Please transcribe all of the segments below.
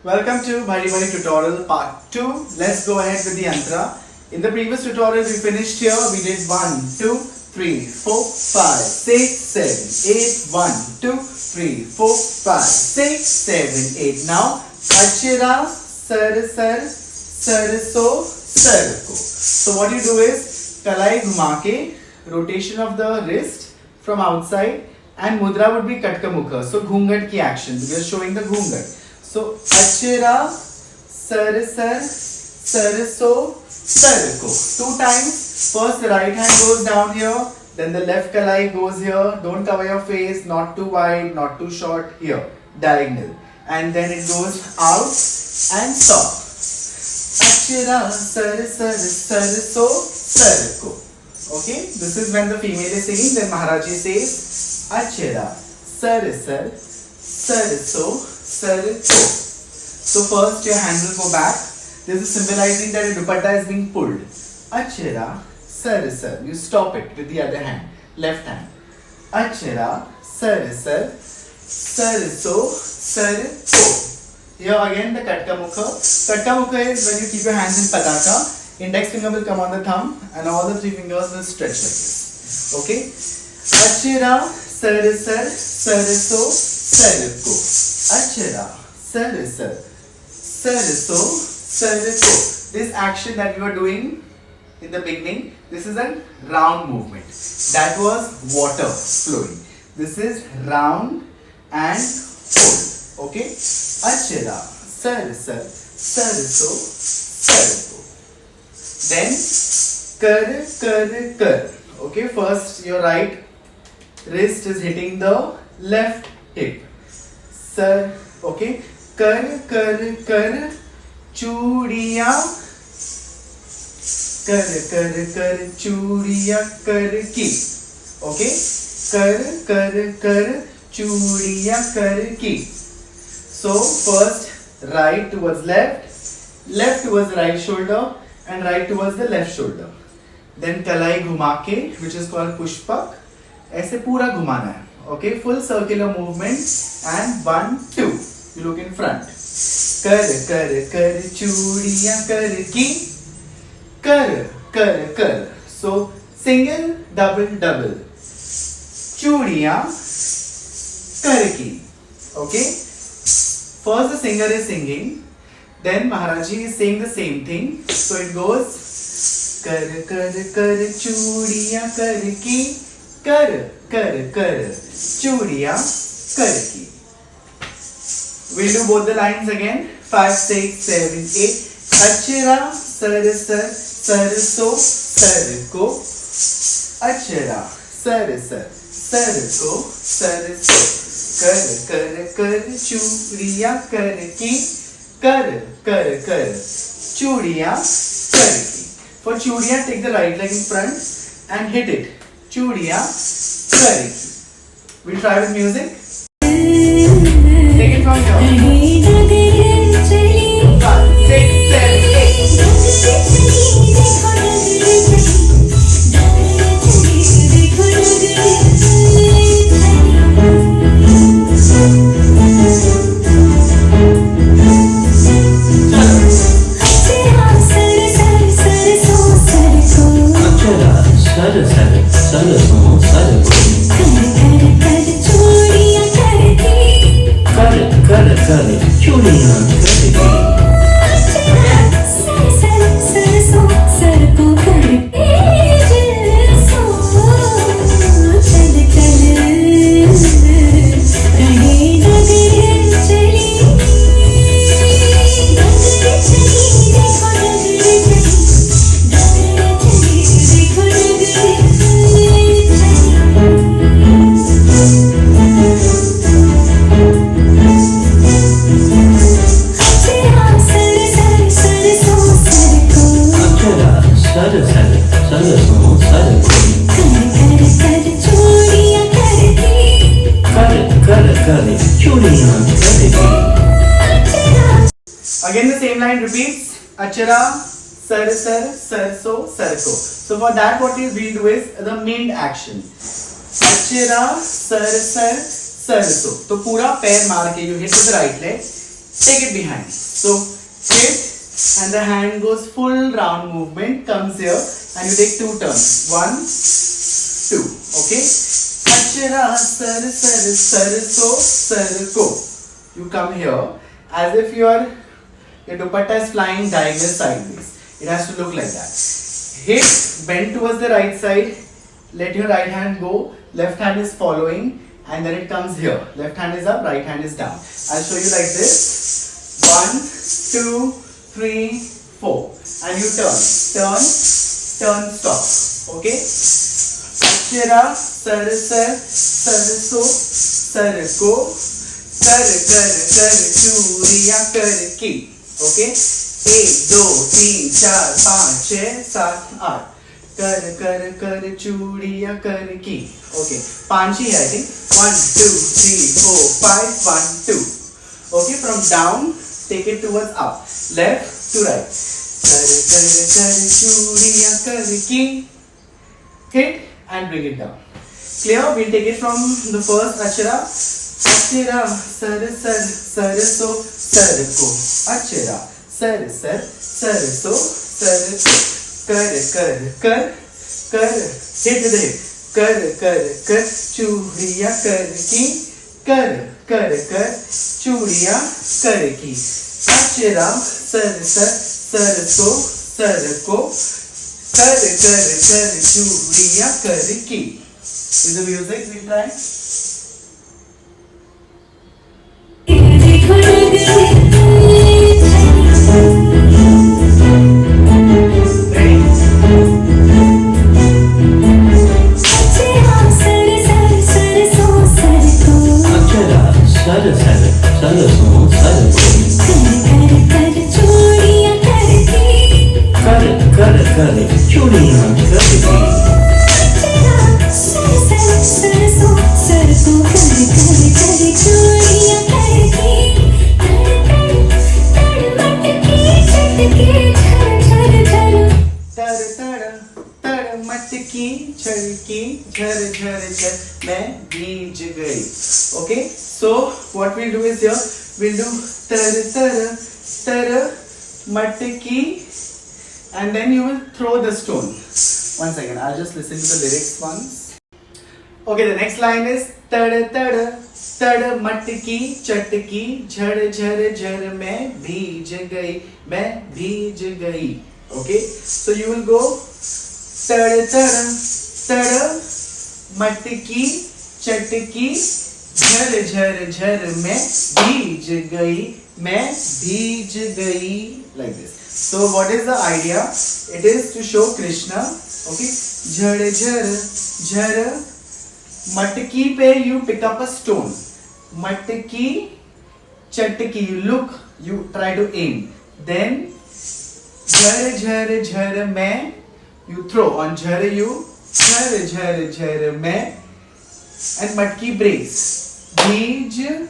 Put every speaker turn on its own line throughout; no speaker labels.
Welcome to Bhari Bhari tutorial part 2. Let's go ahead with the yantra. In the previous tutorial we finished here. We did 1, 2, 3, 4, 5, 6, 7, 8. 1, 2, 3, 4, 5, 6, 7, 8. Now Achira, Sar, Sar, Sarso, Sarko. So what you do is Kalai Ghumake, rotation of the wrist from outside, and mudra would be Katka Mukha. So Ghungat ki action. We are showing the Ghungat. So Achira, Sar, Sar, Sarso, Sarko. 2 times. First the right hand goes down here, then the left kalai goes here. Don't cover your face, not too wide, not too short. Here, diagonal. And then it goes out and stop. Achira, Sar, Sar, Sarso, Sarko. Okay, this is when the female is singing. Then Maharaji says Achira, Sar, Sar, Sarso, Sarko. So first your hand will go back. This is symbolizing that a dupatta is being pulled. Achira, Sar, Sar. You stop it with the other hand, left hand. Achira, Sar, Sar, Sarso, Sarko. Here again the Katka Mukha. Katka Mukha is when you keep your hands in Pataka. Index finger will come on the thumb and all the 3 fingers will stretch like this. Okay? Achira, Sar, Sar, Sarso, Sarko. Achira, Sar, Sar, Sarso, Sarko. This action that we were doing in the beginning, this is a round movement. That was water flowing. This is round and hold. Okay? Achira, Sar, Sar, Sarso, Sarko. Then kar, kar, kar. Okay, first your right wrist is hitting the left hip. Sir, okay. Kar, kar, kar, churiya. Kar, kar, kar, churiya, kar ki. Okay. Kar, kar, kar, churiya, kar ki. So first right towards left, left towards right shoulder, and right towards the left shoulder. Then kalai ghumake, which is called pushpak. ऐसे पूरा घुमाना है. Okay, full circular movement. And 1, 2. You look in front. Kar, kar, kar, churiya, kar ki. Kar, kar, kar. So single, double, double. Churiya, kar ki. Okay. First the singer is singing. Then Maharaji is saying the same thing. So it goes kar, kar, kar, churiya, kar ki. Kar, kar, kar, churiya, kar ki. We'll do both the lines again. 5, 6, 7, 8. Achira, Sar, Sar, Sarso, Sarko. Achira, Sar, Sar, Sarko, Sarso. Kar, kar, kar, churiya, kar ki. Kar, kar, kar, churiya, kar ki. For churiya, take the right leg in front and hit it. Churiya, kar ki. We try with music. Take it from here. 5, 6, Again the same line repeats. Achira, Sar, Sar, Sarso, Sarko. So for that what we'll do is the main action. Achira, Sar, Sar, Sarso. तो पूरा पैर मार के you hit with the right leg. take it behind. So hit, and the hand goes full round movement, comes here, and you take 2 turns. 1, 2. Okay? Achara, sar, sar, sar, so, sar, ko. You come here as if your dupatta is flying diagonal sideways. It has to look like that. Hit, bend towards the right side. Let your right hand go. Left hand is following, and then it comes here. Left hand is up, right hand is down. I'll show you like this. 1, 2, 3, 4. And you turn, stop. Okay? Achara, sar, sar, sar, so, sar, ko. Kar, churiya, kar, ki. Okay? 1, 2, 3, 4, 5, 6, 7, 8. Kar, churiya, kar, ki. Okay. Panchi, I think. 1, 2, 3, 4, 5, 1, 2. Okay, from down, take it towards up. Left to right. Kar, churiya, kar, ki. Hit and bring it down. Clear? We'll take it from the first achara. Achara, sar, sar, sar, so, sar, ko. Achara, sar, sar, sar, so, sar, ko. Kar, hit with the hip. Kar, churiya, kar, ki. Kar, churiya, kar, ki. Achara, sar, sar, sar, so, sar, ko. Kar, churiya, kar, ki. Is the music? We'll try. Okay, so what we'll do is here, we'll do tar, matki, and then you will throw the stone. 1 second, I'll just listen to the lyrics once. Okay, the next line is tar, matki, chatki, jhar, मैं भीज गई. Okay, so you will go tar, matki, chatki, झर, मैं भीज गई, like this. So what is the idea? It is to show Krishna. Okay, झर, matki pe you pick up a stone. Matki, chatki, you look, you try to aim. Then झर, मैं, you throw. On झर you झर, मैं, and matki breaks. Bheej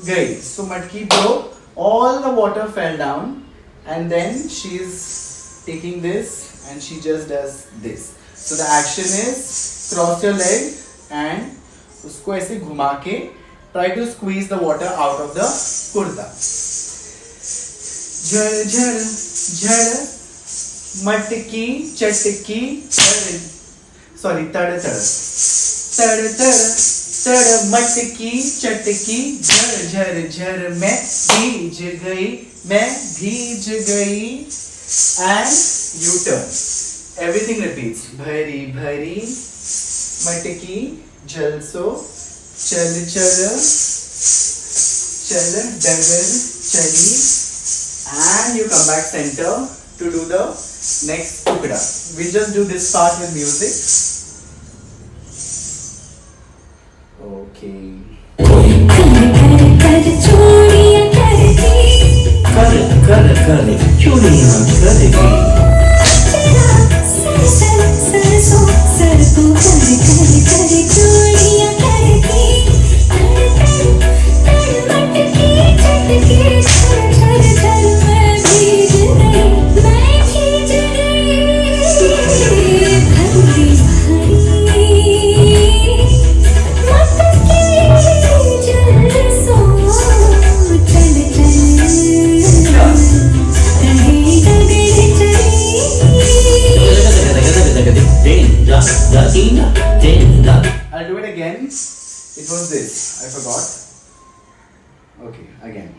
gayi. So matki broke, all the water fell down, and then she is taking this and she just does this. So the action is cross your leg and usko ऐसे घुमा के try to squeeze the water out of the kurta. झर, matki, chatki, tar, matki, chatki, झर, मैं भीज गई, and you turn. Everything repeats. भरी, matki, जल सो, चल, डगर, चली, and you come back center to do the next tukda. We'll just do this part with music. Okay. कर चूड़ियां करके चूड़ियां करके सरसों सरसों कर चूड़ियां करके मटकी चटके झर मैं भीज गई भरी मटकी जल सो was this? I forgot. Okay, again.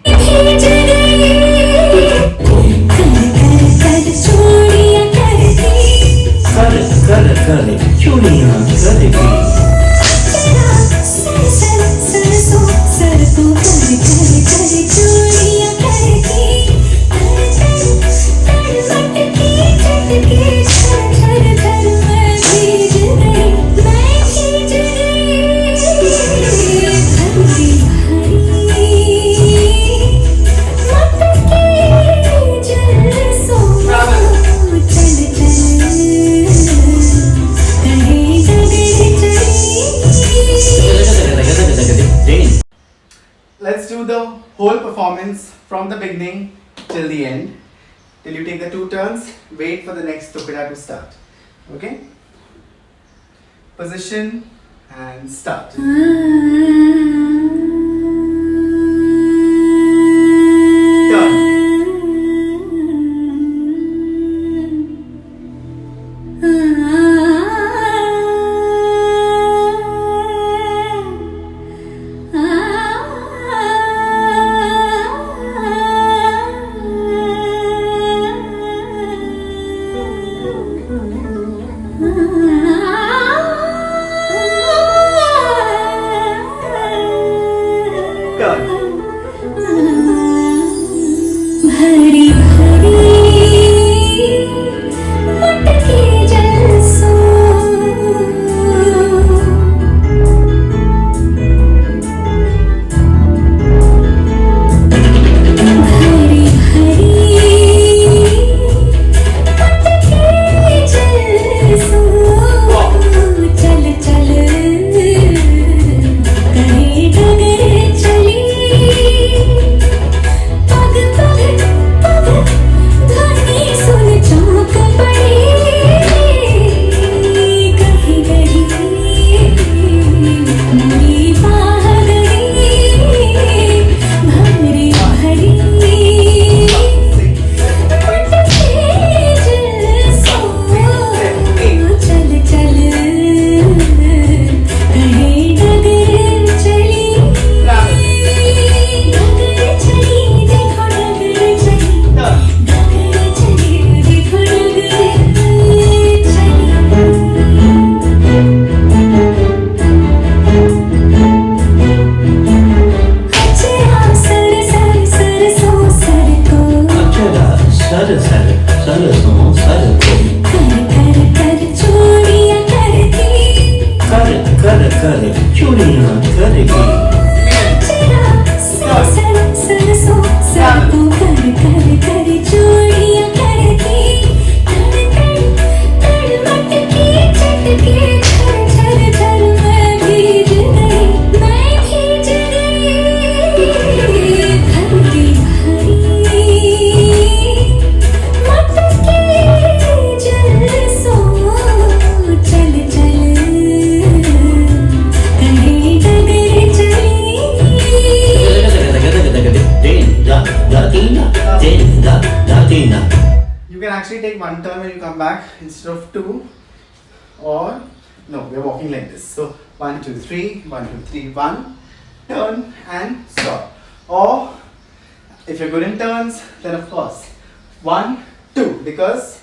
Let's do the whole performance from the beginning till the end. Till you take the 2 turns, wait for the next tupida to start. Okay? Position and start. You can actually take 1 turn when you come back instead of 2, or no, we're walking like this. So 1, 2, 3, 1, 2, 3, 1, turn and stop. Or if you're good in turns, then of course 1, 2, because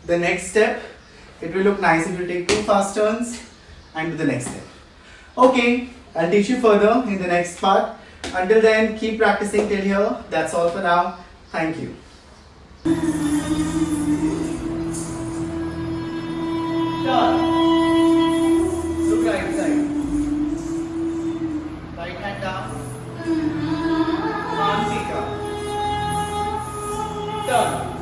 the next step, it will look nice if you take 2 fast turns and do the next step. Okay, I'll teach you further in the next part. Until then, keep practicing till here. That's all for now. Thank you. Turn. Look right side. Right hand down. Arm seeker. Turn.